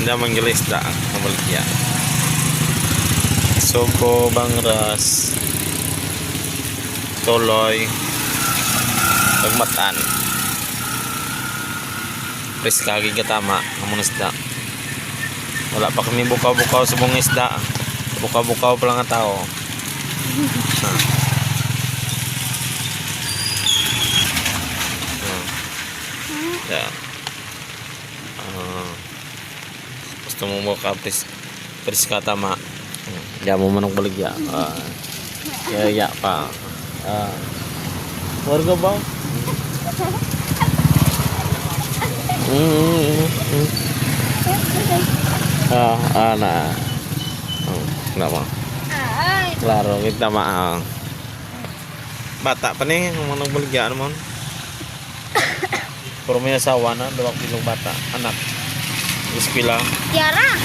Hindi manggilis da mabaligya. Soko, bangras, tuloy, pagmatan. Priskagi katama namun isda. Wala pa kami bukaw-bukaw sa buong isda. Bukaw-bukaw pa lang ang tao. Yan. Gusto mo buka priska tama. Diyan mo manong baligya. Yaya pa. Warga ba? Na. Kenapa? Klaro, kita mah. Bata pa ni, manong baligya naman. Puro may asawa na, 2 kilong bata, anak. Ispila. Tiara.